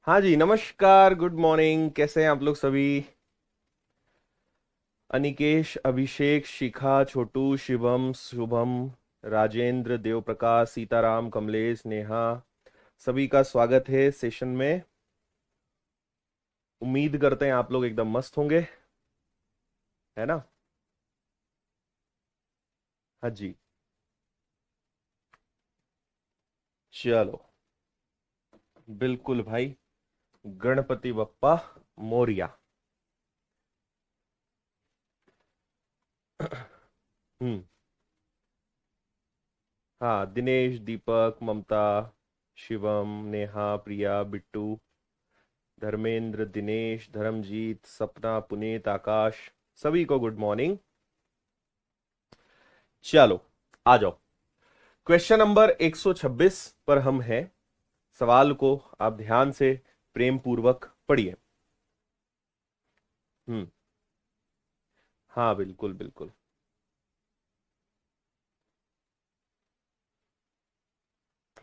हाँ जी, नमस्कार, good morning. कैसे हैं आप लोग सभी? अनिकेश, अभिषेक, शिखा, छोटू, शिवम, शुभम, राजेंद्र, देवप्रकाश, सीताराम, कमलेश, नेहा, सभी का स्वागत है सेशन में। उम्मीद करते हैं आप लोग एकदम मस्त होंगे, है ना? हाँ जी, चलो, बिल्कुल भाई। गणपति बप्पा मोरिया। हम्म। हाँ, दिनेश, दीपक, ममता, शिवम, नेहा, प्रिया, बिट्टू, धर्मेंद्र, दिनेश, धर्मजीत, सपना, पुनीत, आकाश, सभी को गुड मॉर्निंग। चलो, आ जाओ। क्वेश्चन नंबर 126 पर हम हैं। सवाल को आप ध्यान से प्रेम पूर्वक पढ़िए। हम्म। हाँ, बिल्कुल बिल्कुल।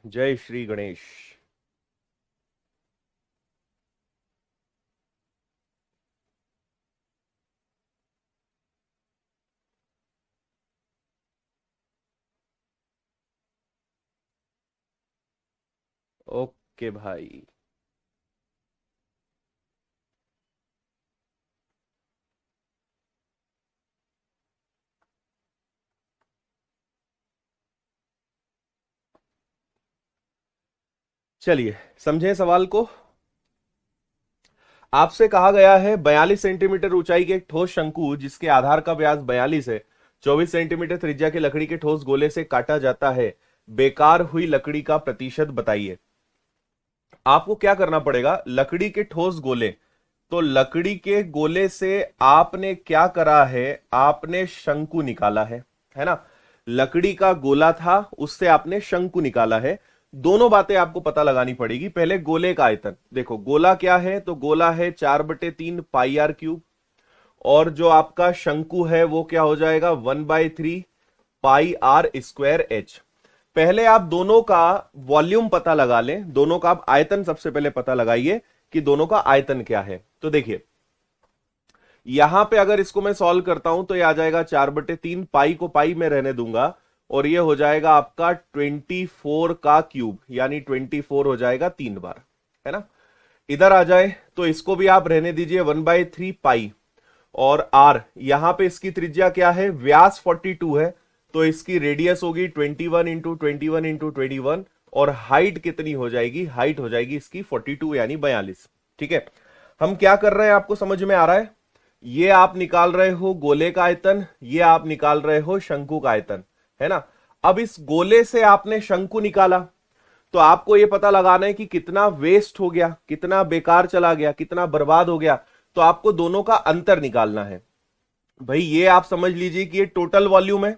जय श्री गणेश। ओके भाई। चलिए, समझें सवाल को। आपसे कहा गया है 42 सेंटीमीटर ऊंचाई के एक ठोस शंकु जिसके आधार का व्यास 42 है, 24 सेंटीमीटर त्रिज्या के लकड़ी के ठोस गोले से काटा जाता है। बेकार हुई लकड़ी का प्रतिशत बताइए। आपको क्या करना पड़ेगा? लकड़ी के ठोस गोले, तो लकड़ी के गोले से आपने क्या करा है? आपने शंकु निकाला है ना? लकड़ी का गोला था, उससे आपने शंकु निकाला है। दोनों बातें आपको पता लगानी पड़ेगी। पहले गोले का आयतन देखो, गोला क्या है? तो गोला है 4/3 पाई आर क्यूब। और जो आपका शंकु है वो क्या हो जाएगा? 1/3 पाई आर स्क्वायर एच। पहले आप दोनों का वॉल्यूम पता लगा लें, दोनों का आप आयतन सबसे पहले पता लगाइए कि दोनों का आयतन क्या है। तो देखिए, यहां पे अगर इसको मैं सॉल्व करता हूं तो ये आ जाएगा 4/3, पाई को पाई में रहने दूंगा और ये हो जाएगा आपका 24 का क्यूब, यानी 24 हो जाएगा 3 बार, है ना? इधर आ जाए तो इसको भी आप रहने दीजिए 1/3 पाई। और आर, यहां पे इसकी त्रिज्या क्या है? व्यास 42 है, तो इसकी रेडियस होगी 21 इंटू 21 इंटू 21। और हाइट कितनी हो जाएगी? हाइट हो जाएगी इसकी 42 यानी 42। ठीक है, हम क्या कर रहे हैं आपको समझ में आ रहा है? ये आप निकाल रहे हो गोले का आयतन, ये आप निकाल रहे हो शंकु का आयतन, है ना? अब इस गोले से आपने शंकु निकाला, तो आपको यह पता लगाना है कि कितना वेस्ट हो गया, कितना बेकार चला गया, कितना बर्बाद हो गया। तो आपको दोनों का अंतर निकालना है। भाई ये आप समझ लीजिए कि ये टोटल वॉल्यूम है,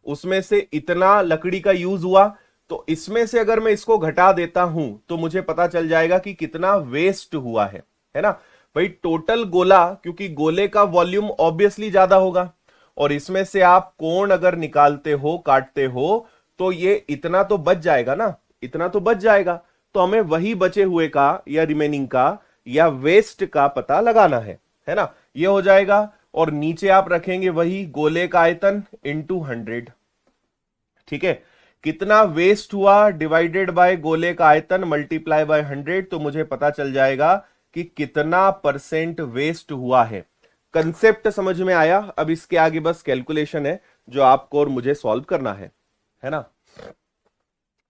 उसमें से इतना लकड़ी का यूज हुआ, तो इसमें से अगर मैं इसको घटा देता हूं तो मुझे पता चल जाएगा कि कितना वेस्ट हुआ है ना? भाई टोटल गोला, क्योंकि गोले का वॉल्यूम ऑब्वियसली ज्यादा होगा, और इसमें से आप कोण अगर निकालते हो, काटते हो, तो ये इतना तो बच जाएगा ना, इतना तो बच जाएगा। तो हमें वही बचे हुए का या रिमेनिंग का या वेस्ट का पता लगाना है ना? ये हो जाएगा। और नीचे आप रखेंगे वही गोले का आयतन इंटू 100। ठीक है, कितना वेस्ट हुआ डिवाइडेड बाय गोले का आयतन मल्टीप्लाई बाय 100, तो मुझे पता चल जाएगा कि कितना परसेंट वेस्ट हुआ है। कंसेप्ट समझ में आया? अब इसके आगे बस कैलकुलेशन है जो आपको और मुझे सॉल्व करना है ना?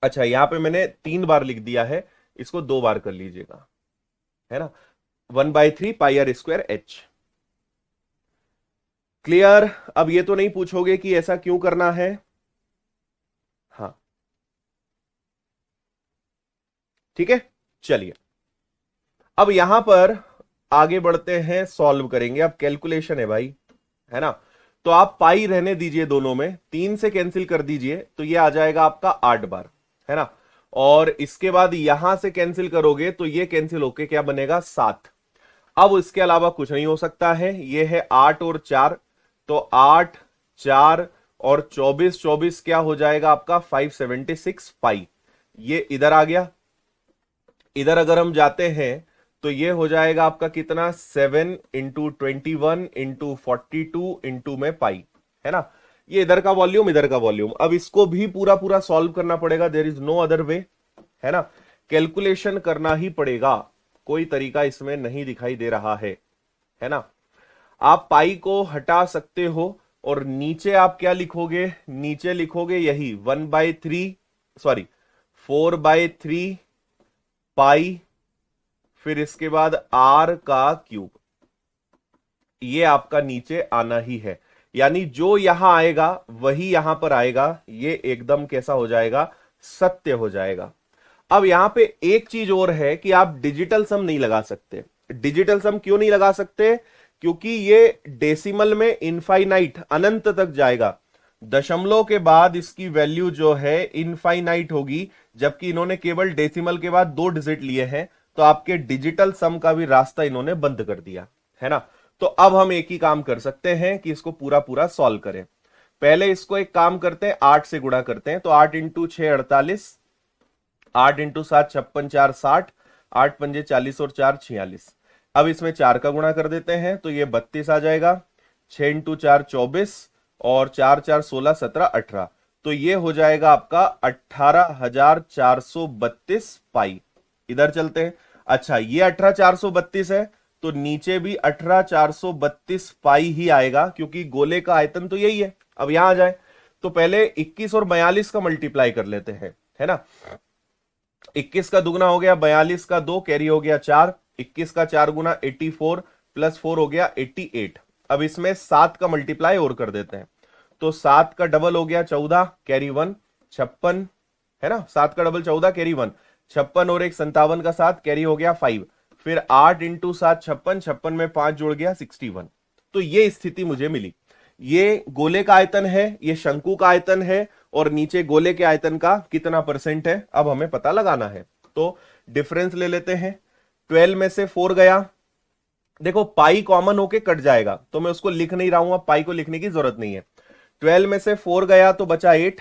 अच्छा, यहां पे मैंने 3 बार लिख दिया है, इसको 2 बार कर लीजिएगा, है ना? 1/3 पाई आर स्क्वायर एच। क्लियर? अब ये तो नहीं पूछोगे कि ऐसा क्यों करना है? हाँ, ठीक है। चलिए, अब यहां पर आगे बढ़ते हैं, सॉल्व करेंगे। अब कैलकुलेशन है भाई, है ना? तो आप पाई रहने दीजिए, दोनों में 3 से कैंसिल कर दीजिए, तो ये आ जाएगा आपका 8 बार, है ना? और इसके बाद यहां से कैंसिल करोगे तो ये कैंसिल होके क्या बनेगा? 7। अब इसके अलावा कुछ नहीं हो सकता है। ये है 8 और 4, तो 8, 4 और 24, 24 क्या हो जाएगा आपका? 576 पाई। ये इधर आ गया। इधर अगर हम जाते हैं तो ये हो जाएगा आपका कितना 7 × 21 × 42 इंटू में है ना। ये इधर का वॉल्यूम, इधर का वॉल्यूम। अब इसको भी पूरा पूरा सॉल्व करना पड़ेगा, there is no other way, है ना। कैलकुलेशन करना ही पड़ेगा, कोई तरीका इसमें नहीं दिखाई दे रहा है ना। आप पाई को हटा सकते हो और नीचे आप क्या लिखोगे, नीचे लिखोगे यही 4/3 पाई, फिर इसके बाद r का क्यूब। ये आपका नीचे आना ही है, यानी जो यहां आएगा वही यहां पर आएगा। ये एकदम कैसा हो जाएगा, सत्य हो जाएगा। अब यहां पे एक चीज और है कि आप डिजिटल सम नहीं लगा सकते। डिजिटल सम क्यों नहीं लगा सकते, क्योंकि ये डेसिमल में इनफाइनाइट, अनंत तक जाएगा। दशमलव के बाद इसकी वैल्यू जो है इनफाइनाइट होगी, जबकि इन्होंने केवल डेसिमल के बाद 2 डिजिट लिए हैं, तो आपके डिजिटल सम का भी रास्ता इन्होंने बंद कर दिया, है ना। तो अब हम एक ही काम कर सकते हैं कि इसको पूरा पूरा सॉल्व करें। पहले इसको एक काम करते हैं, 8 से गुणा करते हैं। तो 8 × 6 48, 8 × 7 56, 4 60, 8 पंजे 40 और 4 46। अब इसमें 4 का गुणा कर देते हैं तो ये 32 आ जाएगा। 6 × 4 24 और 4 4 16 17 18, तो ये हो जाएगा आपका 18,432 पाई। इधर चलते हैं। अच्छा, ये 18,432 है तो नीचे भी 18,432 पाई ही आएगा, क्योंकि गोले का आयतन तो यही है। अब यहां आ जाए तो पहले 21 और 42 का मल्टीप्लाई कर लेते हैं, है ना। 21 का दुगना हो गया 42 का 2, कैरी हो गया 4, 21 का 4 गुना 84 प्लस 4 हो गया 88। अब इसमें 7 का मल्टीप्लाई और कर देते हैं, तो 7 का डबल हो गया 14, कैरी 1 56, है ना। 7 का डबल 14, कैरी 1 56 और 1 57 का 7, कैरी हो गया 5। फिर 8 × 7 56, 56 में 5 जुड़ गया 61। तो ये स्थिति मुझे मिली। ये गोले का आयतन है, ये शंकु का आयतन है, और नीचे गोले के आयतन का कितना परसेंट है अब हमें पता लगाना है। तो डिफरेंस ले लेते हैं। 12 में से 4 गया, देखो पाई कॉमन होके कट जाएगा तो मैं उसको लिख नहीं रहा हूं, अब पाई को लिखने की जरूरत नहीं है। 12 में से 4 गया तो बचा 8,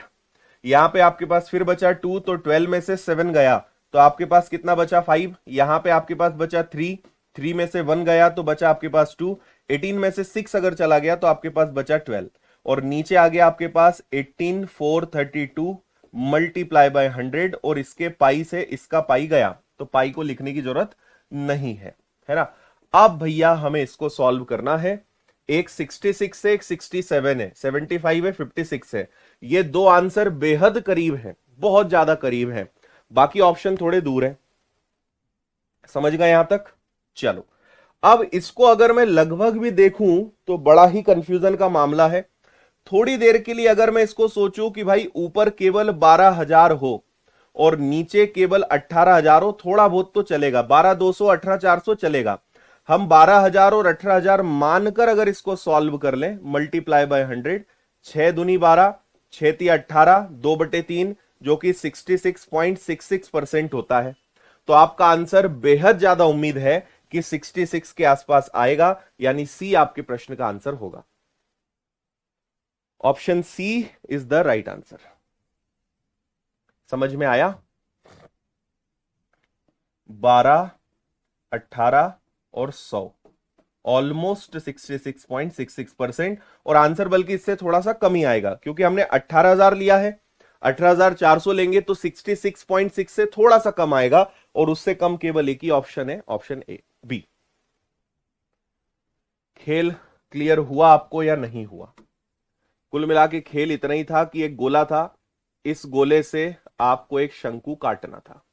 यहां पे आपके पास फिर बचा 2, तो 12 में से 7 गया तो आपके पास कितना बचा 5, यहां पे आपके पास बचा 3, 3 में से 1 गया तो बचा आपके पास 2, 18 में से 6 अगर चला गया तो आपके पास बचा 12, और नीचे आ गया आपके पास 18,432 मल्टीप्लाई बाय 100, और इसके पाई से इसका पाई गया तो पाई को लिखने की जरूरत नहीं है ना। अब भैया हमें इसको सॉल्व करना है। एक 66 से एक 67 है, 75 है, 56 है। ये दो आंसर बेहद करीब हैं, बहुत ज्यादा करीब हैं, बाकी ऑप्शन थोड़े दूर है। समझ गए यहां तक? चलो, अब इसको अगर मैं लगभग भी देखूं तो बड़ा ही कंफ्यूजन का मामला है। थोड़ी देर के लिए अगर मैं इसको सोचूं कि भाई ऊपर केवल 12,000 हो और नीचे केवल 18,000 हो, थोड़ा बहुत तो चलेगा, 12,200 18,400 चलेगा। हम 12,000 और 18,000 मानकर अगर इसको सॉल्व कर लें, मल्टीप्लाई बाय 100, 6 दूनी 12, 6 ती 18, 2/3, जो कि 66.66% होता है। तो आपका आंसर बेहद ज्यादा उम्मीद है कि 66 के आसपास आएगा, यानी सी आपके प्रश्न का आंसर होगा। Option C is the right answer. समझ में आया? 12, 18 और 100, ऑलमोस्ट 66.66%, और आंसर बल्कि इससे थोड़ा सा कम ही आएगा, क्योंकि हमने 18,000 लिया है, 18,400 लेंगे तो 66.6 से थोड़ा सा कम आएगा, और उससे कम केवल एक ही ऑप्शन है, ऑप्शन ए, बी। खेल क्लियर हुआ आपको या नहीं हुआ? कुल मिला के खेल इतना ही था कि एक गोला था, इस गोले से आपको एक शंकु काटना था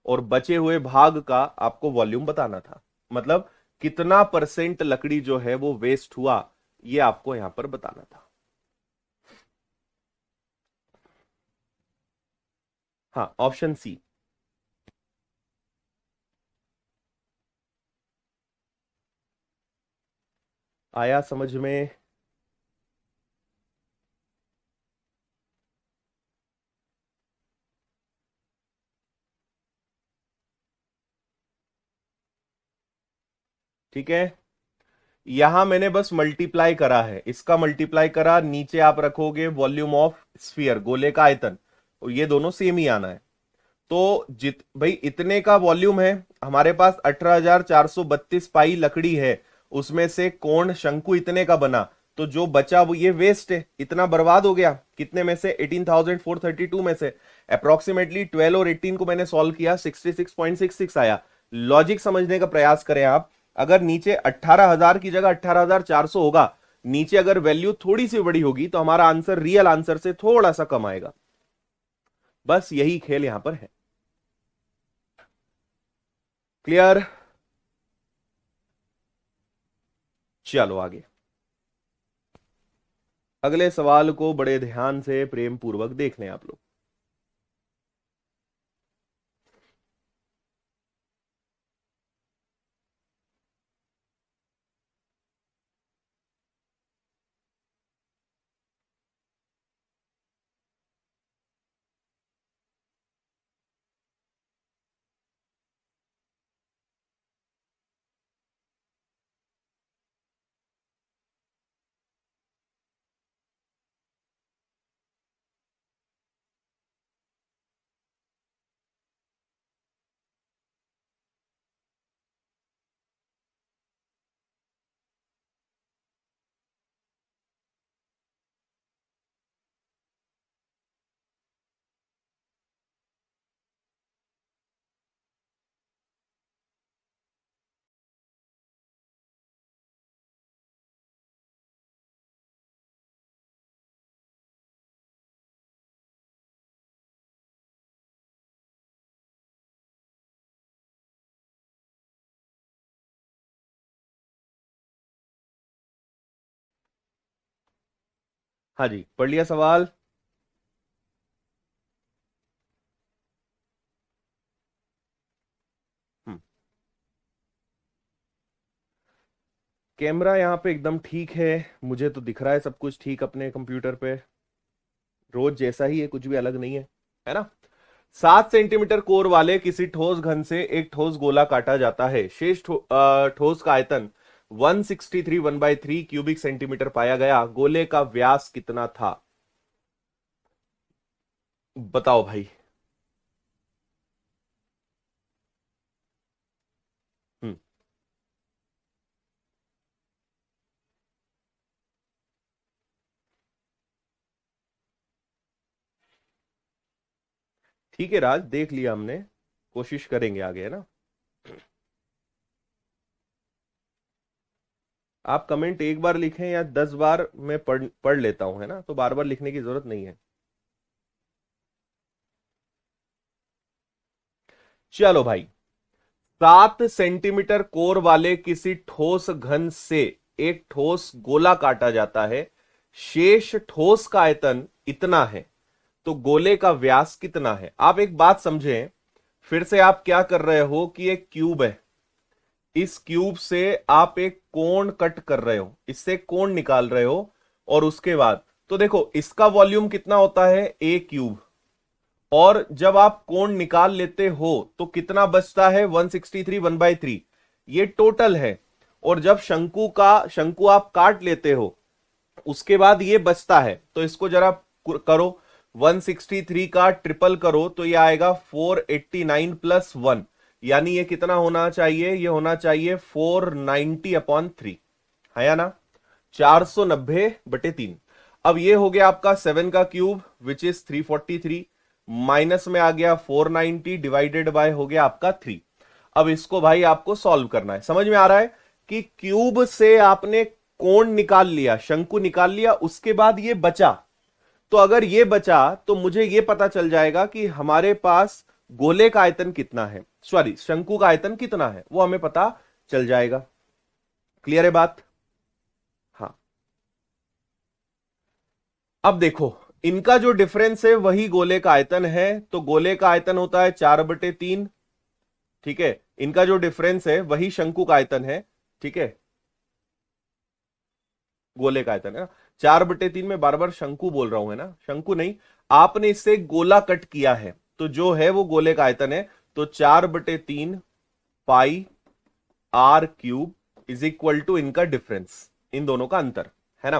और बचे हुए भाग का आपको वॉल्यूम बताना था, मतलब कितना परसेंट लकड़ी जो है वो वेस्ट हुआ, ये आपको यहां पर बताना था। हाँ, ऑप्शन सी। आया समझ में? ठीक है, यहां मैंने बस मल्टीप्लाई करा है, इसका मल्टीप्लाई करा, नीचे आप रखोगे वॉल्यूम ऑफ स्फीयर, गोले का आयतन, और ये दोनों सेम ही आना है। तो जित भाई इतने का वॉल्यूम है, हमारे पास 18,432 पाई लकड़ी है, उसमें से कोण शंकु इतने का बना, तो जो बचा वो ये वेस्ट है, इतना बर्बाद हो गया। कितने में से? 18,432 में से। अप्रोक्सीमेटली 12 और 18 को मैंने सॉल्व किया, 66.66 आया। लॉजिक समझने का प्रयास करें आप। अगर नीचे 18,000 की जगह 18,400 होगा, नीचे अगर वैल्यू थोड़ी सी बड़ी होगी तो हमारा आंसर रियल आंसर से थोड़ा सा कम आएगा। बस यही खेल यहां पर है। क्लियर? चलो आगे। अगले सवाल को बड़े ध्यान से प्रेम पूर्वक देख लें आप लोग। हाँ जी, पढ़ लिया सवाल? हम्म। कैमरा यहाँ पे एकदम ठीक है, मुझे तो दिख रहा है सब कुछ ठीक अपने कंप्यूटर पे। रोज जैसा ही है, कुछ भी अलग नहीं है ना? 7 सेंटीमीटर कोर वाले किसी ठोस घन से एक ठोस गोला काटा जाता है। शेष ठोस का आयतन 163 1/3 क्यूबिक सेंटीमीटर पाया गया। गोले का व्यास कितना था? बताओ भाई। हम्म। ठीक है राज, देख लिया हमने, कोशिश करेंगे आगे, है ना? आप कमेंट एक बार लिखें या 10 बार मैं पढ़ लेता हूं, है ना? तो बार बार लिखने की जरूरत नहीं है। चलो भाई, 7 सेंटीमीटर कोर वाले किसी ठोस घन से एक ठोस गोला काटा जाता है। शेष ठोस का आयतन इतना है, तो गोले का व्यास कितना है? आप एक बात समझें, फिर से आप क्या कर रहे हो कि एक क्यूब है, इस क्यूब से आप एक कोण कट कर रहे हो, इससे कोण निकाल रहे हो, और उसके बाद तो देखो इसका वॉल्यूम कितना होता है, ए क्यूब, और जब आप कोण निकाल लेते हो तो कितना बचता है, 163 1/3, ये टोटल है। और जब शंकु आप काट लेते हो उसके बाद ये बचता है, तो इसको जरा करो, 163 का ट्रिपल करो तो ये आएगा 489 प्लस 1, यानी ये कितना होना चाहिए, ये होना चाहिए 490/3, है या ना? 490/3। अब ये हो गया आपका 7 का क्यूब विच इज 343, माइनस में आ गया 490 डिवाइडेड बाय हो गया आपका 3। अब इसको भाई आपको सॉल्व करना है। समझ में आ रहा है कि क्यूब से आपने कोण निकाल लिया, शंकु निकाल लिया, उसके बाद ये बचा, तो अगर ये बचा तो मुझे ये पता चल जाएगा कि हमारे पास गोले का आयतन कितना है, सॉरी शंकु का आयतन कितना है, वो हमें पता चल जाएगा। क्लियर है बात? हाँ। अब देखो, इनका जो डिफरेंस है वही गोले का आयतन है, तो गोले का आयतन होता है 4/3। ठीक है, इनका जो डिफरेंस है वही शंकु का आयतन है। ठीक है, गोले का आयतन है ना, 4/3 में बार बार शंकु बोल रहा हूं, है ना? शंकु नहीं, आपने इससे गोला कट किया है, तो जो है वो गोले का आयतन है। तो 4/3 pi r cube is equal to इनका डिफरेंस, इन दोनों का अंतर, है ना?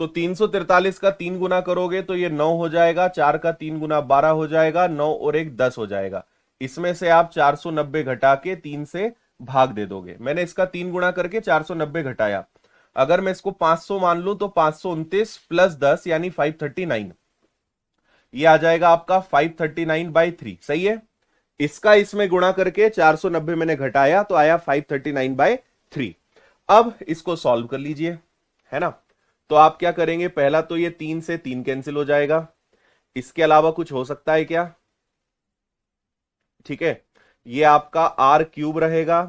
तो 343 का 3 गुना करोगे तो ये 9 हो जाएगा, 4 का 3 गुना 12 हो जाएगा, 9 और 1 10 हो जाएगा। इसमें से आप 490 घटा के 3 से भाग दे दोगे। मैंने इसका 3 गुणा करके 490 घटाया। अगर मैं इसको 500 मान लूं तो 529 प्लस 10 यानी 539, ये आ जाएगा आपका 539/3। सही है। इसका इसमें गुणा करके 490 मैंने घटाया तो आया 539/3। अब इसको सॉल्व कर लीजिए, है ना। तो आप क्या करेंगे, पहला तो ये 3 से 3 कैंसिल हो जाएगा। इसके अलावा कुछ हो सकता है क्या? ठीक है, ये आपका आर क्यूब रहेगा,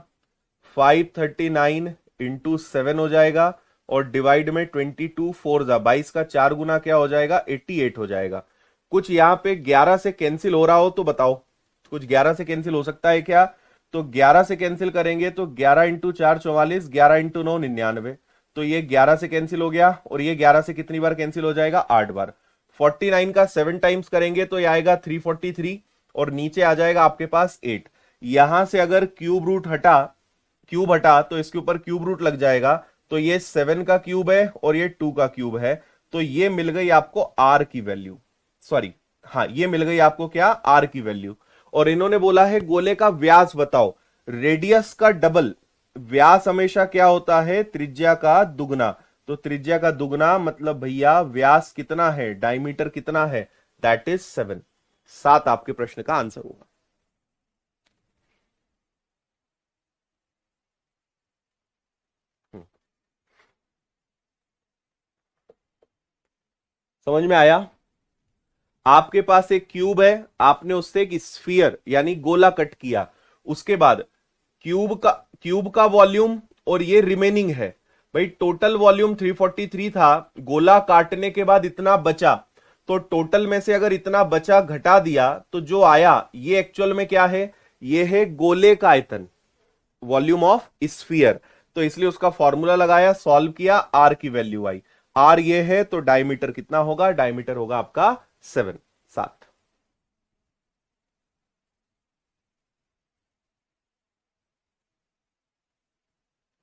539 इंटू 7 हो जाएगा, और डिवाइड में 22 4 22 का 4 गुना क्या हो जाएगा, 88 हो जाएगा। कुछ यहां पे 11 से कैंसिल हो रहा हो तो बताओ, कुछ 11 से कैंसिल हो सकता है क्या? तो 11 से कैंसिल करेंगे तो 11 इंटू 4 44, 11 इंटू 9 99, तो ये 11 से कैंसिल हो गया, और ये 11 से कितनी बार कैंसिल हो जाएगा, 8 बार। 49 का 7 टाइम्स करेंगे तो ये आएगा 343, और नीचे आ जाएगा आपके पास 8। यहां से अगर क्यूब हटा तो इसके ऊपर क्यूब रूट लग जाएगा, तो ये 7 का क्यूब है और ये 2 का क्यूब है, तो ये मिल गई आपको आर की वैल्यू। सॉरी, हाँ, ये मिल गई आपको क्या, आर की वैल्यू। और इन्होंने बोला है गोले का व्यास बताओ। रेडियस का डबल, व्यास हमेशा क्या होता है, त्रिज्या का दुगना। तो त्रिज्या का दुगना मतलब भैया व्यास कितना है, डायमीटर कितना है, दैट इज 7। 7 आपके प्रश्न का आंसर होगा। समझ में आया? आपके पास एक क्यूब है, आपने उससे एक स्फीयर यानी गोला कट किया, उसके बाद क्यूब का वॉल्यूम और ये रिमेनिंग है। भाई टोटल वॉल्यूम 343 था, गोला काटने के बाद इतना बचा, तो टोटल में से अगर इतना बचा घटा दिया तो जो आया ये एक्चुअल में क्या है, ये है गोले का आयतन, वॉल्यूम ऑफ स्फीयर। तो इसलिए उसका फॉर्मूला लगाया, सॉल्व किया, आर की वैल्यू आई। आर ये है तो डायमीटर कितना होगा, डायमीटर होगा आपका 7।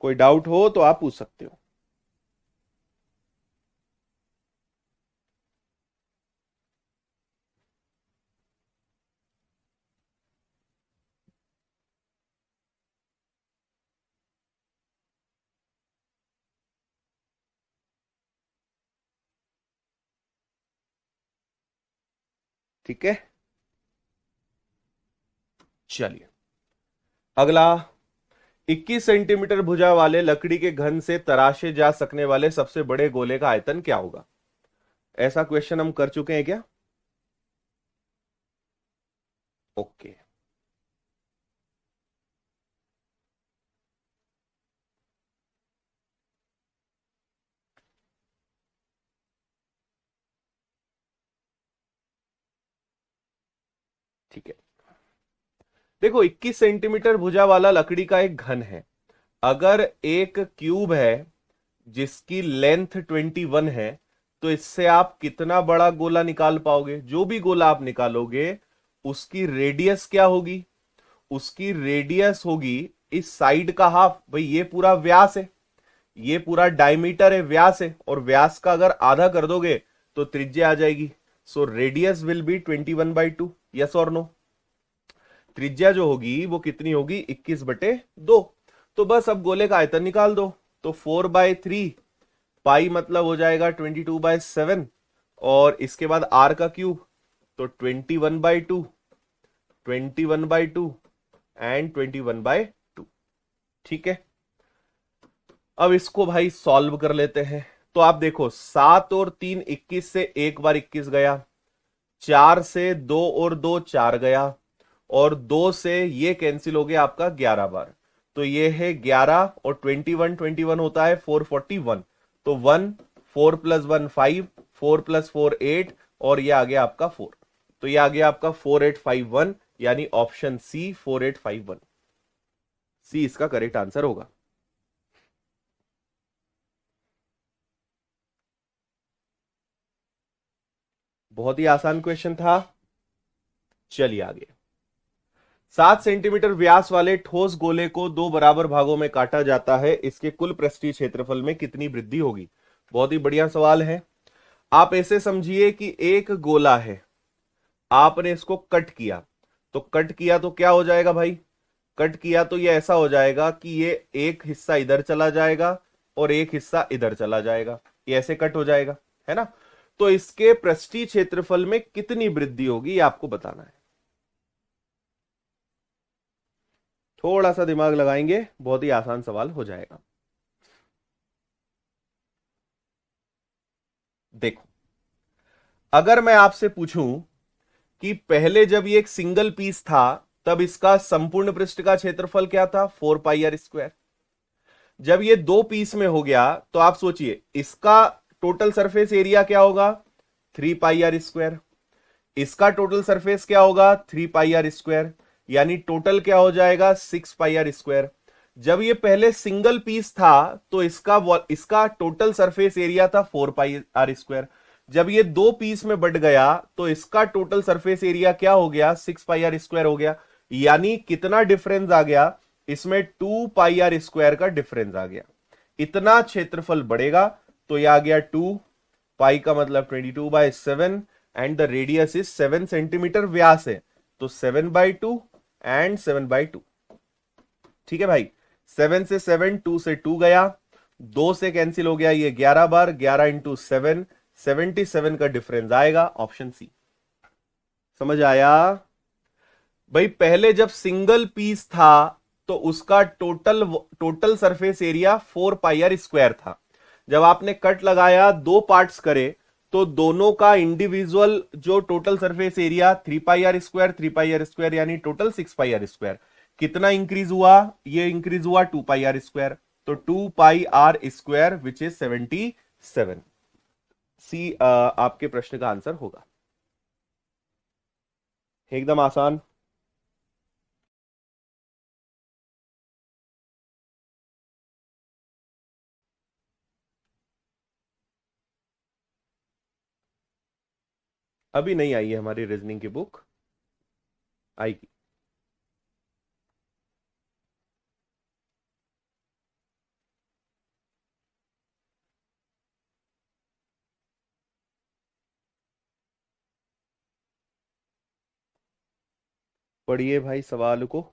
कोई डाउट हो तो आप पूछ सकते हो। ठीक है, चलिए अगला। 21 सेंटीमीटर भुजा वाले लकड़ी के घन से तराशे जा सकने वाले सबसे बड़े गोले का आयतन क्या होगा? ऐसा क्वेश्चन हम कर चुके हैं क्या? ओके, ठीक है। देखो 21 सेंटीमीटर भुजा वाला लकड़ी का एक घन है। अगर एक क्यूब है जिसकी लेंथ 21 है, तो इससे आप कितना बड़ा गोला निकाल पाओगे? जो भी गोला आप निकालोगे उसकी रेडियस क्या होगी, उसकी रेडियस होगी इस साइड का हाफ। भाई ये पूरा व्यास है, ये पूरा डायमीटर है, व्यास है, और व्यास का अगर आधा कर दोगे तो त्रिज्या आ जाएगी। So radius will be 21/2। Yes और नो? त्रिज्या जो होगी वो कितनी होगी, 21/2। तो बस अब गोले का आयतन निकाल दो। तो 4/3 पाई मतलब हो जाएगा 22/7, और इसके बाद आर का क्यूब, तो 21/2, 21/2 एंड 21/2। ठीक है, अब इसको भाई सॉल्व कर लेते हैं। तो आप देखो 7 और 3 21 से एक बार 21 गया, 4 से 2 और 2 4 गया, और 2 से ये कैंसिल हो गया आपका 11 बार। तो ये है 11, और 21 होता है 441। तो 1 4 + 1 5, 4 + 4 8, और ये आ गया आपका 4। तो ये आ गया आपका 4851, यानी ऑप्शन सी 4851, सी इसका करेक्ट आंसर होगा। बहुत ही आसान क्वेश्चन था। चलिए आगे। 7 सेंटीमीटर व्यास वाले ठोस गोले को 2 बराबर भागों में काटा जाता है, इसके कुल पृष्ठीय क्षेत्रफल में कितनी वृद्धि होगी? बहुत ही बढ़िया सवाल है। आप ऐसे समझिए कि एक गोला है, आपने इसको कट किया, तो कट किया तो क्या हो जाएगा भाई? कट किया तो ये ऐसा हो जाएगा कि ये एक हिस्सा इधर चला जाएगा और एक हिस्सा इधर चला जाएगा, ये ऐसे कट हो जाएगा, है ना? तो इसके पृष्ठीय क्षेत्रफल में कितनी वृद्धि होगी ये आपको बताना है। थोड़ा सा दिमाग लगाएंगे, बहुत ही आसान सवाल हो जाएगा। देखो, अगर मैं आपसे पूछूं कि पहले जब ये एक सिंगल पीस था तब इसका संपूर्ण पृष्ठ का क्षेत्रफल क्या था? 4 पाई आर स्क्वायर। जब ये दो पीस में हो गया तो आप सोचिए इसका टोटल सरफेस एरिया क्या होगा? 3 पाई आर स्क्वायर। इसका टोटल सरफेस क्या होगा? 3 पाई आर स्क्वायर। यानी टोटल क्या हो जाएगा? 6 पाई आर स्क्वायर। जब ये पहले सिंगल पीस था तो इसका टोटल सरफेस एरिया था 4 पाई आर स्क्वायर। जब ये दो पीस में बट गया तो इसका टोटल सरफेस एरिया क्या हो गया? 6 पाई आर स्क्वायर हो गया। यानी कितना डिफरेंस आ गया इसमें? 2 पाई आर स्क्वायर का डिफरेंस आ गया। इतना क्षेत्रफल बढ़ेगा तो यह आ गया 2 पाई का मतलब 22/7 and the radius is 7 centimetre व्यास है, तो 7/2 एंड 7/2। ठीक है भाई, 7 से 7, 2 से 2 गया, 2 से कैंसिल हो गया, ये 11 बार, 11 इंटू 7, 77 का डिफरेंस आएगा, ऑप्शन सी। समझ आया भाई? पहले जब सिंगल पीस था तो उसका total surface area 4 pi R square था। जब आपने कट लगाया, दो पार्ट्स करे, तो दोनों का इंडिविजुअल जो total surface area 3 pi R square, 3 pi R square, यानी टोटल 6 पाई आर स्क्वायर, कितना इंक्रीज हुआ? ये इंक्रीज हुआ 2 पाई आर स्क्वायर। तो 2 pi R square which is 77। C आपके प्रश्न का आंसर होगा। एकदम आसान। अभी नहीं आई है हमारी रीजनिंग की बुक, आएगी। पढ़िए भाई सवाल को।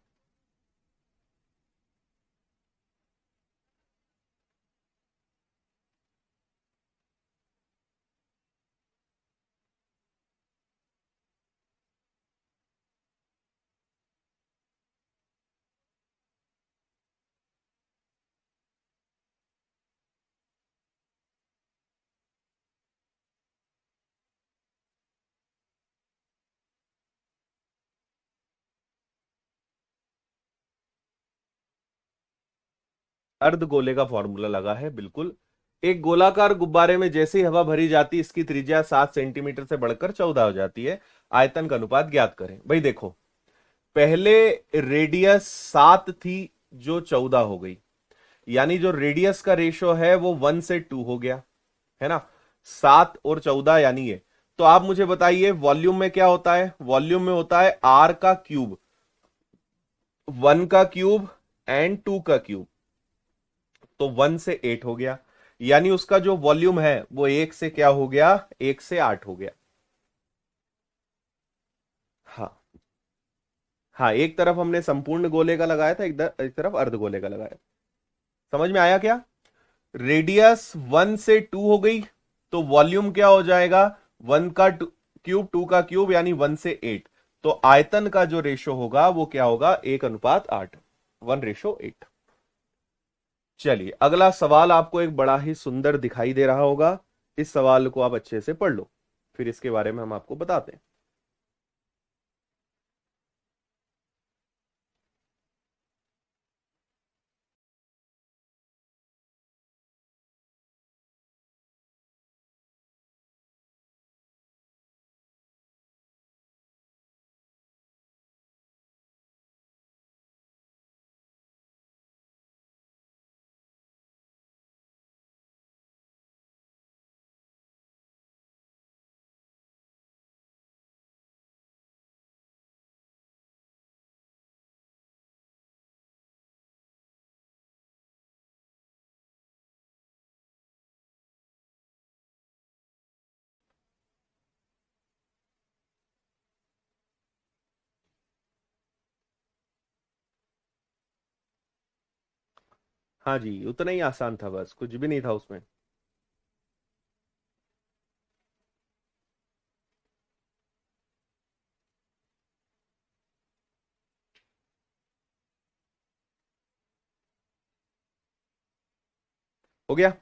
अर्ध गोले का फॉर्मूला लगा है, बिल्कुल। एक गोलाकार गुब्बारे में जैसे ही हवा भरी जाती है इसकी त्रिज्या 7 सेंटीमीटर से बढ़कर 14 हो जाती है। आयतन का अनुपात ज्ञात करें। भाई देखो, पहले रेडियस 7 थी जो 14 हो गई, यानी जो रेडियस का रेशो है वो 1 से 2 हो गया, है ना? 7 और 14 यानी ये। तो आप मुझे बताइए वॉल्यूम में क्या होता है? वॉल्यूम में होता है आर का क्यूब, 1 का क्यूब एंड 2 का क्यूब। तो 1 से 8 हो गया, यानी उसका जो वॉल्यूम है वो 1 से क्या हो गया? 1 से 8 हो गया। हाँ, हाँ, एक तरफ हमने संपूर्ण गोले का लगाया था, एक तरफ अर्ध गोले का लगाया। समझ में आया क्या? रेडियस 1 से 2 हो गई, तो वॉल्यूम क्या हो जाएगा? 1 का क्यूब, 2 का क्यूब, यानी 1 से 8। तो आयतन का जो रेशो होगा वो क्या होगा? 1:8, 1:8। चलिए, अगला सवाल आपको एक बड़ा ही सुंदर दिखाई दे रहा होगा। इस सवाल को आप अच्छे से पढ़ लो, फिर इसके बारे में हम आपको बताते हैं। हाँ जी, उतना ही आसान था, बस कुछ भी नहीं था उसमें। हो गया।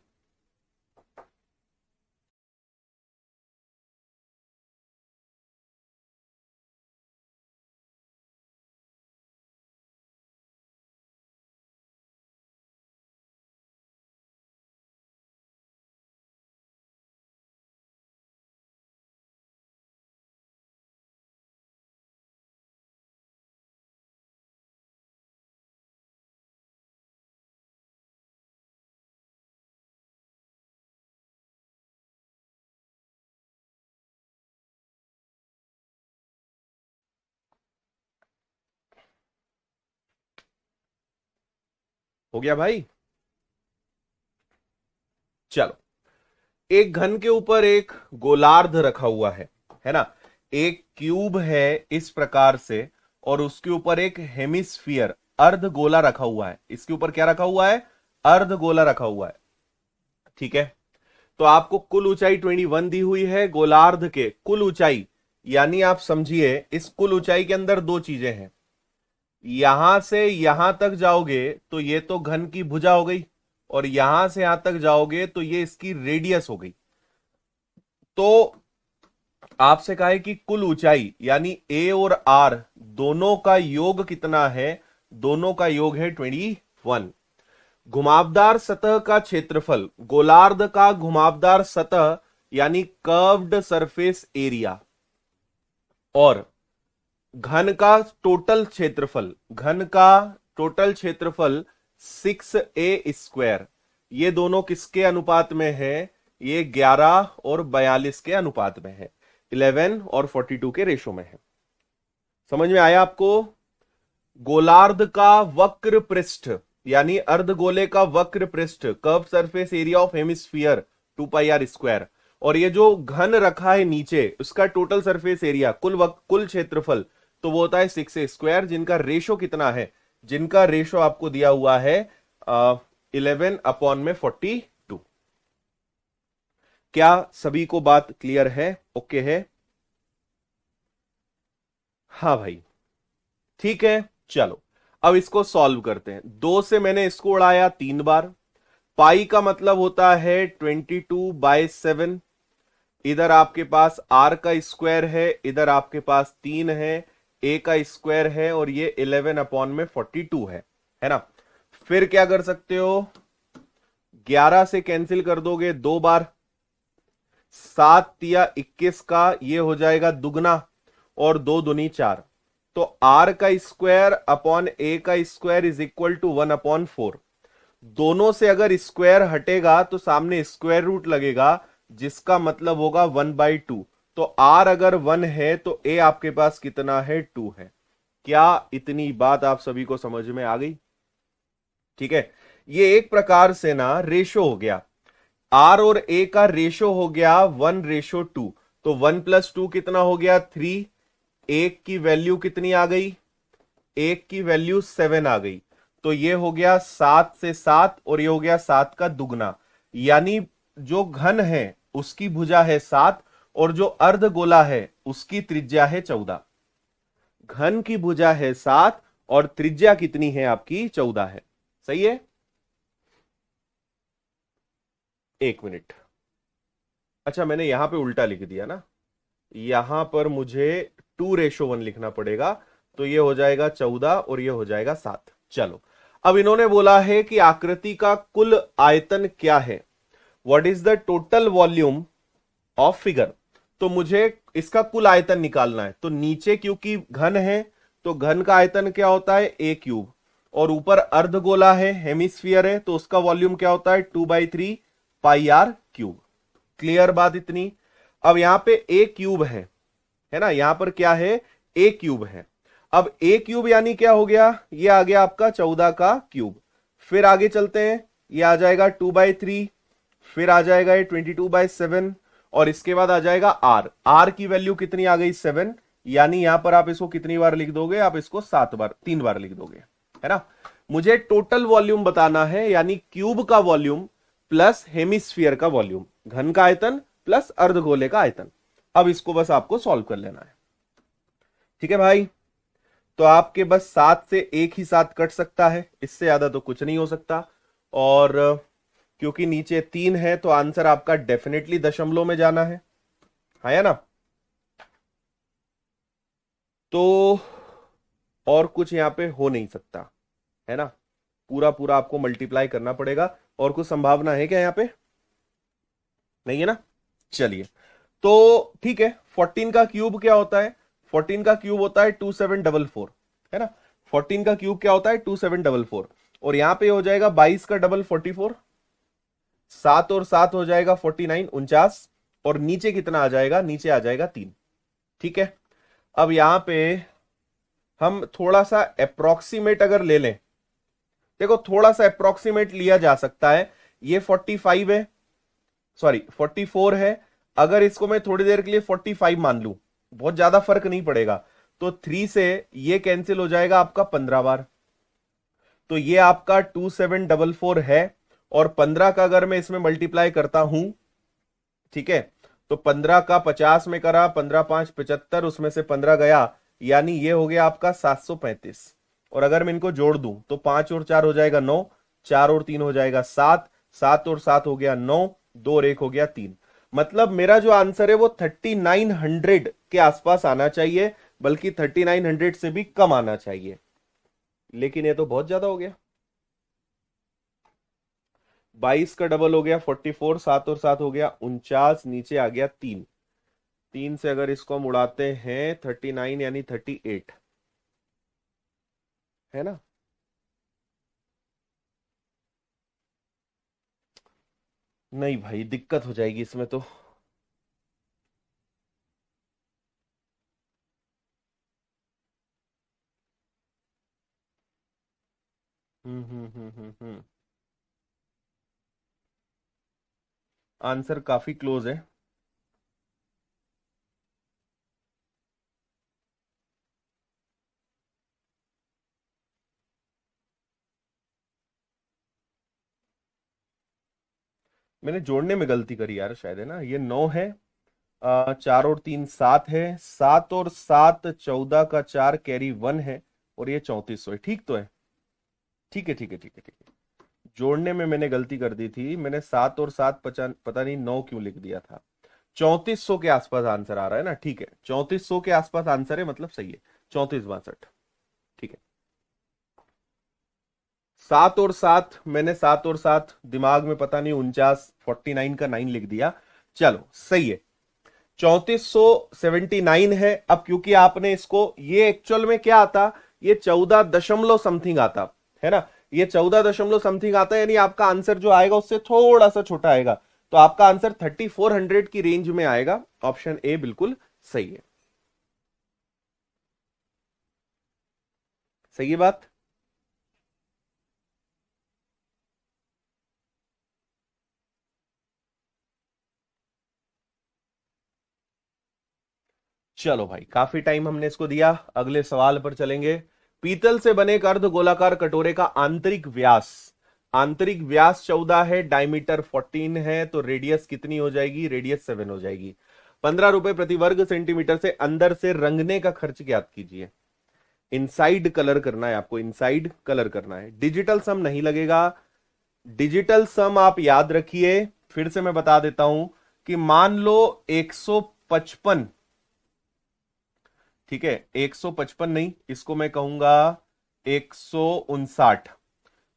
हो गया भाई। चलो, एक घन के ऊपर एक गोलार्ध रखा हुआ है ना। एक क्यूब है इस प्रकार से, और उसके ऊपर एक हेमिस्फीयर अर्ध गोला रखा हुआ है। इसके ऊपर क्या रखा हुआ है? अर्ध गोला रखा हुआ है। ठीक है, तो आपको कुल ऊंचाई 21 दी हुई है गोलार्ध के। कुल ऊंचाई यानी आप समझिए, इस कुल ऊंचाई के अंदर दो चीजें हैं। यहां से यहां तक जाओगे तो ये तो घन की भुजा हो गई, और यहां से यहां तक जाओगे तो ये इसकी रेडियस हो गई। तो आपसे कहा है कि कुल ऊंचाई यानी ए और आर दोनों का योग कितना है? दोनों का योग है 21। घुमावदार सतह का क्षेत्रफल, गोलार्ध का घुमावदार सतह यानी कर्व्ड सरफेस एरिया, और घन का टोटल क्षेत्रफल, घन का टोटल क्षेत्रफल 6a²। ये दोनों किसके अनुपात में है? ये 11 और 42 के अनुपात में है। 11 और 42 के रेशो में है। समझ में आया आपको? गोलार्ध का वक्र पृष्ठ यानी अर्धगोले का वक्र पृष्ठ, curve surface area of hemisphere 2πr²। और ये जो घन रखा है नीचे, उसका टोटल सरफेस एरिया, कुल क्षेत्रफल, तो वो होता है 6a², जिनका रेशो कितना है? जिनका रेशो आपको दिया हुआ है 11/42। क्या सभी को बात क्लियर है? ओके है? हाँ भाई, ठीक है। चलो, अब इसको सॉल्व करते हैं। 2 से मैंने इसको उड़ाया 3 बार। पाई का मतलब होता है 22/7। इधर आपके पास आर का स्क्वायर है, इधर आपके पास 3 है, ए का स्क्वायर है, और ये 11/42 है ना। फिर क्या कर सकते हो? 11 से कैंसिल कर दोगे 2 बार। 7 या 21 का ये हो जाएगा दुगना, और 2 दूनी 4। तो आर का स्क्वायर अपॉन ए का स्क्वायर इज इक्वल टू 1/4। दोनों से अगर स्क्वायर हटेगा तो सामने स्क्वायर रूट लगेगा, जिसका मतलब होगा 1/2। तो आर अगर 1 है तो ए आपके पास कितना है? 2 है। क्या इतनी बात आप सभी को समझ में आ गई? ठीक है, ये एक प्रकार से ना रेशो हो गया। आर और ए का रेशो हो गया 1:2। तो 1+2 कितना हो गया? 3। एक की वैल्यू कितनी आ गई? एक की वैल्यू 7 आ गई। तो ये हो गया 7 से 7, और ये हो गया 7 का दुगना। यानी जो घन है उसकी भुजा है 7, और जो अर्धगोला है उसकी त्रिज्या है 14। घन की भुजा है 7 और त्रिज्या कितनी है आपकी? 14 है। सही है? एक मिनट। अच्छा, मैंने यहां पे उल्टा लिख दिया ना। यहां पर मुझे 2:1 लिखना पड़ेगा। तो ये हो जाएगा 14 और ये हो जाएगा 7। चलो, अब इन्होंने बोला है कि आकृति का कुल आयतन क्या है? What is the total volume of figure? तो मुझे इसका कुल आयतन निकालना है। तो नीचे क्योंकि घन है, तो घन का आयतन क्या होता है? a³। और ऊपर अर्धगोला है, हेमिस्फीयर है, तो उसका वॉल्यूम क्या होता है? 2/3πr³। क्लियर बात इतनी? अब यहां पे a³ है ना, यहां पर क्या है? a³ है। अब a³ यानी क्या हो गया? ये आ गया आपका 14 का क्यूब। फिर आगे चलते हैं, ये आ जाएगा 2/3, फिर आ जाएगा ये 22/7, और इसके बाद आ जाएगा आर। आर की वैल्यू कितनी आ गई? 7। यानी यहां पर आप इसको कितनी बार लिख दोगे? आप इसको 7 बार, 3 बार लिख दोगे, है ना। मुझे टोटल वॉल्यूम बताना है, यानी क्यूब का वॉल्यूम प्लस हेमिस्फीयर का वॉल्यूम, घन का आयतन प्लस अर्धगोले का आयतन। अब इसको बस आपको सॉल्व कर लेना है। ठीक है भाई, तो आपके बस 7 से एक ही 7 कट सकता है, इससे ज्यादा तो कुछ नहीं हो सकता। और क्योंकि नीचे 3 है तो आंसर आपका डेफिनेटली दशमलव में जाना है ना। तो और कुछ यहां पे हो नहीं सकता, है ना। पूरा पूरा आपको मल्टीप्लाई करना पड़ेगा। और कुछ संभावना है क्या यहां पे? नहीं है ना। चलिए, तो ठीक है, 14 का क्यूब क्या होता है? 14 का क्यूब होता है 2744, है ना। 14 का क्यूब क्या होता है? 2744। और यहां पे हो जाएगा 22 का डबल 44, 7 और 7 हो जाएगा 49, 49। और नीचे कितना आ जाएगा? नीचे आ जाएगा 3। ठीक है, अब यहां पे हम थोड़ा सा अप्रोक्सीमेट अगर ले लें, देखो थोड़ा सा अप्रोक्सीमेट लिया जा सकता है। ये 45 है, सॉरी 44 है। अगर इसको मैं थोड़ी देर के लिए 45 मान लूं, बहुत ज्यादा फर्क नहीं पड़ेगा। तो 3 से ये कैंसिल हो जाएगा आपका 15 बार। तो ये आपका 2744 है। और 15 का अगर मैं इसमें मल्टीप्लाई करता हूं, ठीक है, तो 15 का 50 में करा, 15 5 75, उसमें से 15 गया, यानी ये हो गया आपका 735। और अगर मैं इनको जोड़ दूं तो 5 और 4 हो जाएगा 9, 4 और 3 हो जाएगा 7, 7 और 7 हो गया 9, 2 और 1 हो गया 3। मतलब मेरा जो आंसर है वो 3900 के आसपास आना चाहिए, बल्कि 3900 से भी कम आना चाहिए। लेकिन ये तो बहुत ज्यादा हो गया। 22 का डबल हो गया 44, 7 और 7 हो गया 49, नीचे आ गया 3। 3 से अगर इसको हम उड़ाते हैं 39 यानी 38, है ना। नहीं भाई, दिक्कत हो जाएगी इसमें तो। हम्म। आंसर काफी क्लोज है। मैंने जोड़ने में गलती करी यार, शायद, है ना। ये 9 है, 4 और 3 7 है, 7 और 7 14 का 4 कैरी 1 है, और ये 3400 है। ठीक तो है। ठीक है ठीक है ठीक है ठीक है। जोड़ने में मैंने गलती कर दी थी, मैंने 7 और 7 पता नहीं 9 क्यों लिख दिया था। 3400 के आसपास आंसर आ रहा है ना। ठीक है, 3400 के आसपास आंसर है, मतलब सही है। 3462। ठीक है। 7 और 7, मैंने 7 और 7 दिमाग में पता नहीं 49 का 9 लिख दिया। चलो सही है। 3479 है। अब क्योंकि आपने इसको, ये एक्चुअल में क्या आता, ये 14 दशमलव समथिंग आता, है ना। ये 14 दशमलव समथिंग आता है, यानी आपका आंसर जो आएगा उससे थोड़ा सा छोटा आएगा। तो आपका आंसर 3400 की रेंज में आएगा। ऑप्शन ए बिल्कुल सही है। सही है बात। चलो भाई, काफी टाइम हमने इसको दिया, अगले सवाल पर चलेंगे। पीतल से बने एक अर्ध गोलाकार कटोरे का आंतरिक व्यास 14 है, डायमीटर 14 है, तो रेडियस कितनी हो जाएगी? रेडियस 7 हो जाएगी। 15 रुपए प्रति वर्ग सेंटीमीटर से अंदर से रंगने का खर्च ज्ञात कीजिए। इनसाइड कलर करना है आपको, इनसाइड कलर करना है। डिजिटल सम नहीं लगेगा। डिजिटल सम आप याद रखिए, फिर से मैं बता देता हूं कि मान लो 155, ठीक है, 155 नहीं, इसको मैं कहूंगा 159।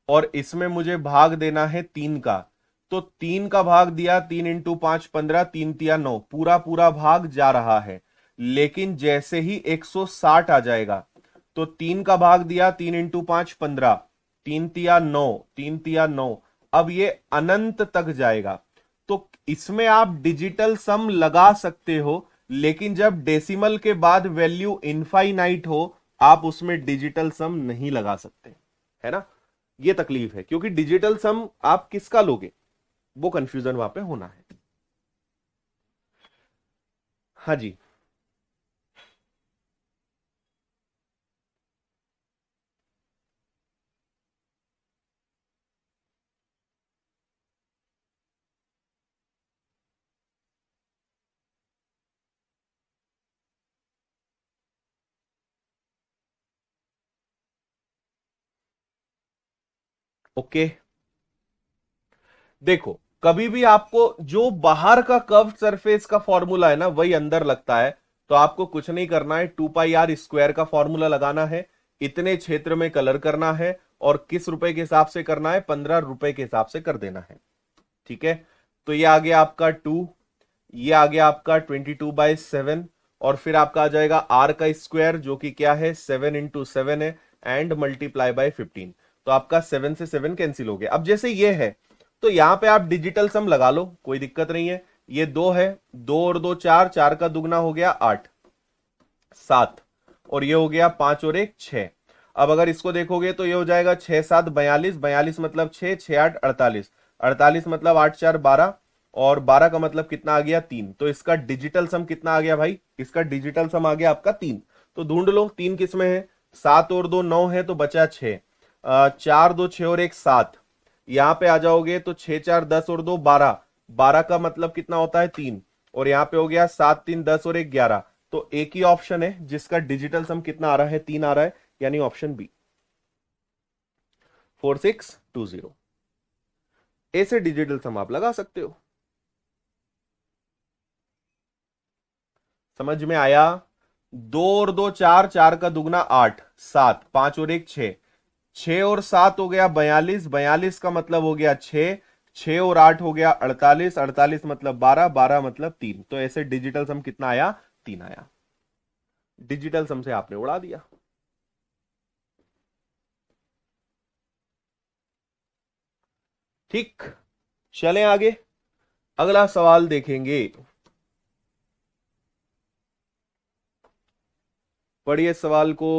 और इसमें मुझे भाग देना है 3 का। तो 3 का भाग दिया, 3 इंटू 5 15, 3 तिया 9, पूरा पूरा भाग जा रहा है। लेकिन जैसे ही 160 आ जाएगा, तो 3 का भाग दिया, 3 इंटू 5 15, 3 तिया 9, 3 तिया 9, अब ये अनंत तक जाएगा। तो इसमें आप डिजिटल सम लगा सकते हो, लेकिन जब डेसिमल के बाद वैल्यू इनफाइनाइट हो, आप उसमें डिजिटल सम नहीं लगा सकते, है ना। ये तकलीफ है, क्योंकि डिजिटल सम आप किसका लोगे, वो कंफ्यूजन वहां पे होना है। हाँ जी। ओके, देखो कभी भी आपको जो बाहर का कर्व सरफेस का फॉर्मूला है ना वही अंदर लगता है, तो आपको कुछ नहीं करना है, 2 पाई r स्क्वायर का फॉर्मूला लगाना है, इतने क्षेत्र में कलर करना है, और किस रुपए के हिसाब से करना है, 15 रुपए के हिसाब से कर देना है। ठीक है, तो ये आ गया आपका 2, ये आ गया आपका 22/7, और फिर आपका आ जाएगा आर का स्क्वायर जो कि क्या है 7 × 7 है, एंड मल्टीप्लाई बाय 15। तो आपका 7 से 7 कैंसिल हो गया। अब जैसे ये है तो यहां पे आप डिजिटल सम लगा लो, कोई दिक्कत नहीं है। ये 2 है, 2 और 2 4, 4 का दुगना हो गया 8, 7, और ये हो गया 5 और 1 6। अब अगर इसको देखोगे तो ये हो जाएगा 6 7 42, 42 मतलब 6, 6 8 48, 48 मतलब 8 4 12, और 12 का मतलब कितना आ गया 3। तो इसका डिजिटल सम कितना आ गया भाई, इसका डिजिटल सम आ गया आपका 3। तो ढूंढ लो 3 किस में है, 7 और 2 9 है तो बचा 6, 4 2 6 और 1 7। यहां पे आ जाओगे तो 6 4 10 और 2 12, 12 का मतलब कितना होता है 3, और यहां पे हो गया 7 3 10 और 1 11। तो एक ही ऑप्शन है जिसका डिजिटल सम कितना आ रहा है 3 आ रहा है, यानी ऑप्शन बी 4620। ऐसे डिजिटल सम आप लगा सकते हो। समझ में आया? 2 और 2 4, 4 का दुगना 8, 7, 5 और 1 6, 6 और 7 हो गया 42, 42 का मतलब हो गया 6, 6 और 8 हो गया 48, 48 मतलब 12, 12 मतलब 3। तो ऐसे डिजिटल सम कितना आया, 3 आया। डिजिटल सम से आपने उड़ा दिया। ठीक, चलें आगे, अगला सवाल देखेंगे। पढ़िए सवाल को।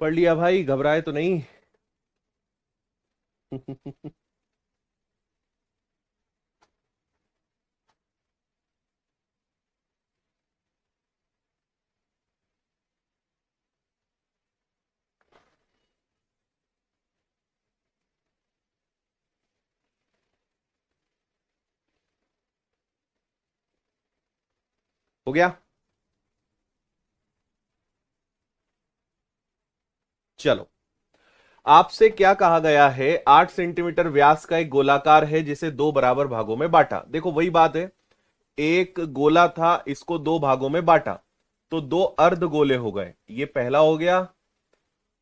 पढ़ लिया भाई, घबराए तो नहीं? हो गया, चलो। आपसे क्या कहा गया है? 8 सेंटीमीटर व्यास का एक गोलाकार है जिसे दो बराबर भागों में बांटा। देखो वही बात है, एक गोला था, इसको दो भागों में बांटा, तो दो अर्ध गोले हो गए। ये पहला हो गया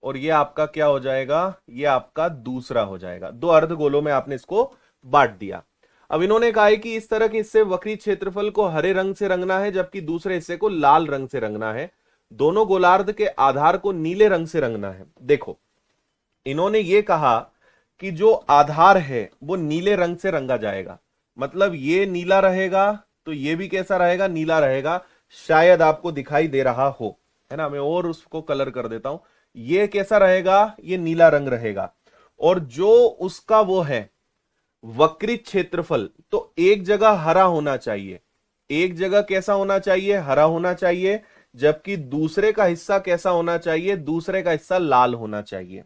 और ये आपका क्या हो जाएगा? ये आपका दूसरा हो जाएगा। दो अर्ध गोलों में आपने इसको बांट दिया। अब इन्होंने कहा है कि इस तरह के हिस्से वक्री क्षेत्रफल को हरे रंग से रंगना है जबकि दूसरे हिस्से को लाल रंग से रंगना है। दोनों गोलार्ध के आधार को नीले रंग से रंगना है। देखो इन्होंने ये कहा कि जो आधार है वो नीले रंग से रंगा जाएगा, मतलब ये नीला रहेगा तो ये भी कैसा रहेगा? नीला रहेगा। शायद आपको दिखाई दे रहा हो, है ना? मैं और उसको कलर कर देता हूं। ये कैसा रहेगा? ये नीला रंग रहेगा। और जो उसका वो है वक्रित क्षेत्रफल, तो एक जगह हरा होना चाहिए, एक जगह कैसा होना चाहिए? हरा होना चाहिए, जबकि दूसरे का हिस्सा कैसा होना चाहिए? दूसरे का हिस्सा लाल होना चाहिए।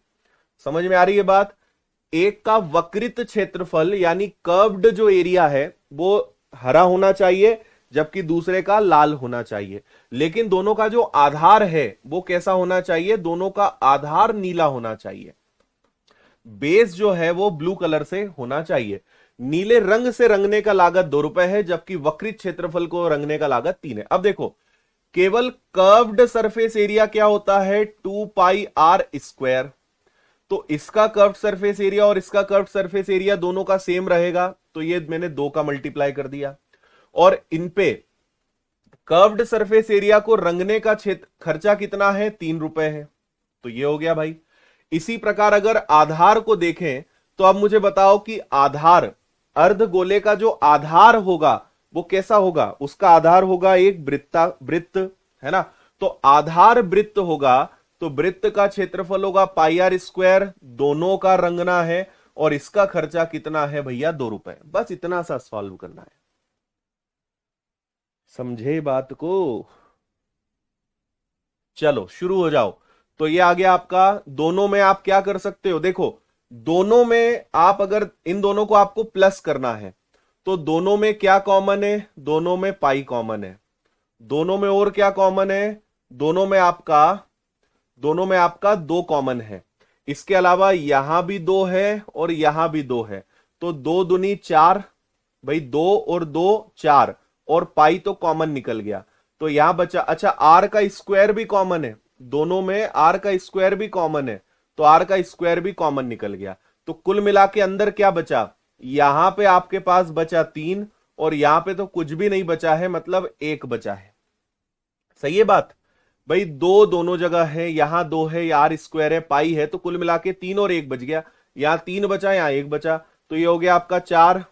समझ में आ रही है बात? एक का वक्रित क्षेत्रफल यानी कर्व्ड जो एरिया है वो हरा होना चाहिए, जबकि दूसरे का लाल होना चाहिए। लेकिन दोनों का जो आधार है वो कैसा होना चाहिए? दोनों का आधार नीला होना चाहिए। बेस जो है वो ब्लू कलर से होना चाहिए। नीले रंग से रंगने का लागत 2 रुपए है, जबकि वक्रित क्षेत्रफल को रंगने का लागत 3 है। अब देखो केवल कर्व्ड सरफेस एरिया क्या होता है? 2πr²। तो इसका कर्व्ड सरफेस एरिया और इसका कर्व्ड सरफेस एरिया दोनों का सेम रहेगा, तो ये मैंने 2 का मल्टीप्लाई कर दिया। और इन पे कर्व्ड सरफेस एरिया को रंगने का क्षेत्र खर्चा कितना है? 3 रुपए है, तो ये हो गया भाई। इसी प्रकार अगर आधार को देखें तो अब मुझे बताओ कि आधार, अर्ध गोले का जो आधार होगा वो कैसा होगा? उसका आधार होगा एक वृत्त, है ना? तो आधार वृत्त होगा तो वृत्त का क्षेत्रफल होगा πr²। दोनों का रंगना है और इसका खर्चा कितना है भैया? 2 रुपए। बस इतना सा सॉल्व करना है। समझे बात को? चलो शुरू हो जाओ। तो ये आ गया आपका। दोनों में आप क्या कर सकते हो? देखो दोनों में आप अगर इन दोनों को आपको प्लस करना है तो दोनों में क्या कॉमन है? दोनों में पाई कॉमन है। दोनों में और क्या कॉमन है? दोनों में आपका 2 कॉमन है। इसके अलावा यहां भी 2 है और यहां भी 2 है, तो 2 दूनी 4 भाई, 2 और 2 4, और पाई तो कॉमन निकल गया। तो यहां बचा, अच्छा आर का स्क्वायर भी कॉमन है, दोनों में आर का स्क्वायर भी कॉमन है, तो आर का स्क्वायर भी कॉमन निकल गया। तो कुल मिला के अंदर क्या बचा? यहां पे आपके पास बचा 3 और यहां पे तो कुछ भी नहीं बचा है, मतलब 1 बचा है। सही है बात भाई? 2 दोनों जगह है, यहां 2 है, आर स्क्वायर है, पाई है, तो कुल मिला के 3 और 1 बच गया। यहां 3 बचा, यहां 1 बचा, तो ये हो गया आपका 4।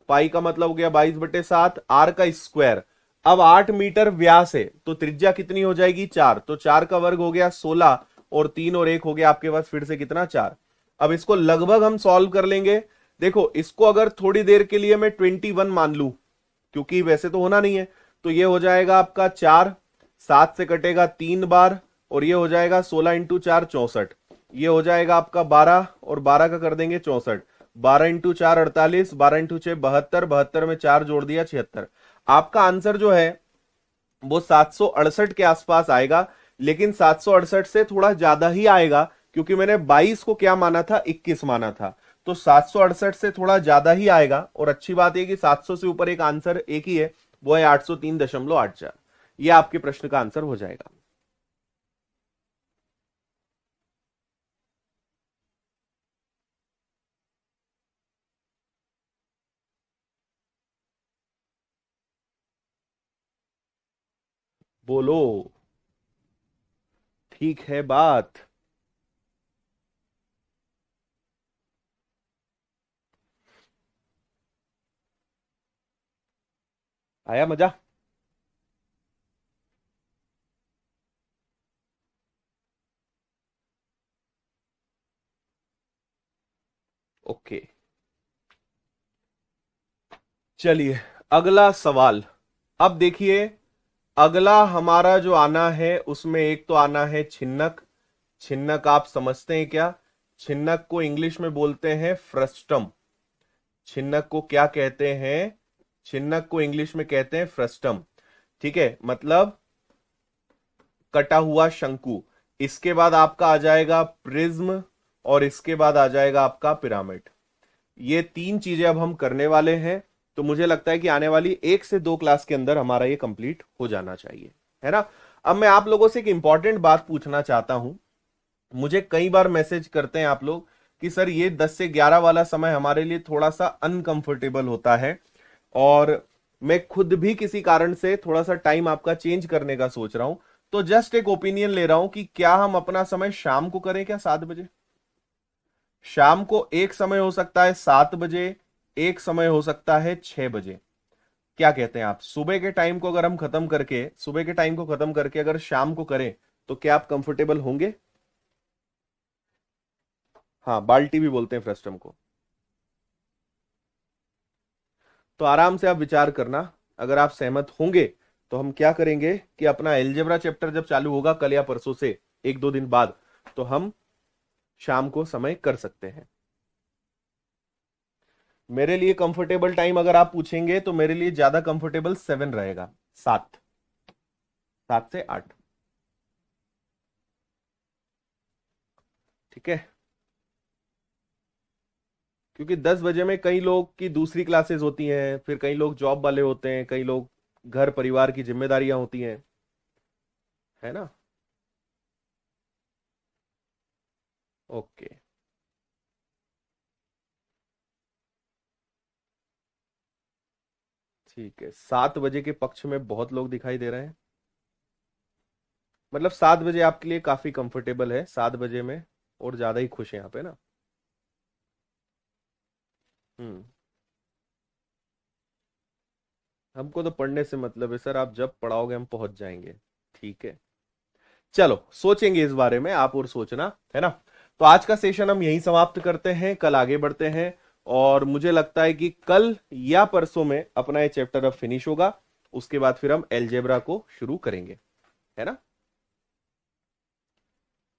पाई का मतलब हो गया 22/7, आर का स्क्वायर। अब 8 मीटर व्यास है तो त्रिज्या कितनी हो जाएगी? 4। तो 4 का वर्ग हो गया 16 और 3 और 1 हो गया आपके पास फिर से कितना? 4। अब इसको लगभग हम सॉल्व कर लेंगे। देखो इसको अगर थोड़ी देर के लिए मैं 21 मान लू, क्योंकि वैसे तो होना नहीं है, तो ये हो जाएगा आपका 4, 7 से कटेगा 3 बार, और ये हो जाएगा 16 इंटू 4 64। ये हो जाएगा आपका 12 और 12 का कर देंगे 64। 12 इंटू 4 48, 12 इंटू 6 72, 72 में 4 जोड़ दिया 76। आपका आंसर जो है वो 768 के आसपास आएगा, लेकिन 768 से थोड़ा ज्यादा ही आएगा, क्योंकि मैंने 22 को क्या माना था? 21 माना था। तो 768 से थोड़ा ज्यादा ही आएगा। और अच्छी बात है कि 700 से ऊपर एक आंसर एक ही है, वो है 803.84। ये आपके प्रश्न का आंसर हो जाएगा। बोलो। ठीक है बात। आया मजा? ओके, चलिए अगला सवाल। अब देखिए अगला हमारा जो आना है उसमें एक तो आना है छिन्नक। छिन्नक आप समझते हैं क्या? छिन्नक को इंग्लिश में बोलते हैं फ्रस्टम। छिन्नक को क्या कहते हैं? छिन्नक को इंग्लिश में कहते हैं फ्रस्टम। ठीक है, मतलब कटा हुआ शंकु। इसके बाद आपका आ जाएगा प्रिज्म और इसके बाद आ जाएगा आपका पिरामिड। ये तीन चीजें अब हम करने वाले हैं, तो मुझे लगता है कि आने वाली 1 से 2 क्लास के अंदर हमारा ये कंप्लीट हो जाना चाहिए, है ना। अब मैं आप लोगों से एक इंपॉर्टेंट बात पूछना चाहता हूं। मुझे कई बार मैसेज करते हैं आप लोग कि सर ये 10 से 11 वाला समय हमारे लिए थोड़ा सा अनकंफर्टेबल होता है, और मैं खुद भी किसी कारण से थोड़ा सा टाइम आपका चेंज करने का सोच रहा हूं। तो जस्ट एक ओपिनियन ले रहा हूं कि क्या हम अपना समय शाम को करें, क्या 7 बजे? शाम को एक समय हो सकता है 7 बजे, एक समय हो सकता है 6 बजे। क्या कहते हैं आप? सुबह के टाइम को अगर हम खत्म करके, सुबह के टाइम को खत्म करके अगर शाम को करें, तो क्या आप कंफर्टेबल होंगे? हाँ, बाल्टी भी बोलते हैं फ्रस्टम को। तो आराम से आप विचार करना, अगर आप सहमत होंगे तो हम क्या करेंगे कि अपना एलजेब्रा चैप्टर जब चालू होगा कल या परसों से 1-2 दिन बाद, तो हम शाम को समय कर सकते हैं। मेरे लिए कंफर्टेबल टाइम अगर आप पूछेंगे तो मेरे लिए ज्यादा कंफर्टेबल 7 रहेगा, 7 से 8। ठीक है, क्योंकि 10 बजे में कई लोग की दूसरी क्लासेस होती हैं, फिर कई लोग जॉब वाले होते हैं, कई लोग घर परिवार की जिम्मेदारियां होती हैं, है ना। ओके, ठीक है। 7 बजे के पक्ष में बहुत लोग दिखाई दे रहे हैं, मतलब 7 बजे आपके लिए काफी कंफर्टेबल है, 7 बजे में और ज्यादा ही खुश है यहाँ पे ना। हम्म। हमको तो पढ़ने से मतलब है सर, आप जब पढ़ाओगे हम पहुंच जाएंगे। ठीक है, चलो सोचेंगे इस बारे में आप, और सोचना, है ना। तो आज का सेशन हम यहीं समाप्त करते हैं, कल आगे बढ़ते हैं। और मुझे लगता है कि कल या परसों में अपना ये चैप्टर अब फिनिश होगा, उसके बाद फिर हम एलजेब्रा को शुरू करेंगे, है ना।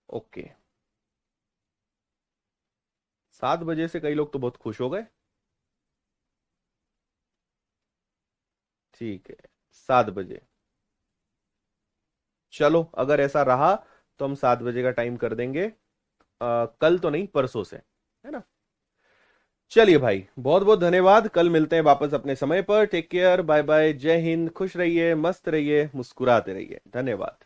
ओके, 7 बजे से कई लोग तो बहुत खुश हो गए। ठीक है, 7 बजे। चलो अगर ऐसा रहा तो हम 7 बजे का टाइम कर देंगे, कल तो नहीं, परसों से, है ना। चलिए भाई, बहुत बहुत धन्यवाद, कल मिलते हैं वापस अपने समय पर। टेक केयर, बाय बाय, जय हिंद, खुश रहिए, मस्त रहिए, मुस्कुराते रहिए, धन्यवाद।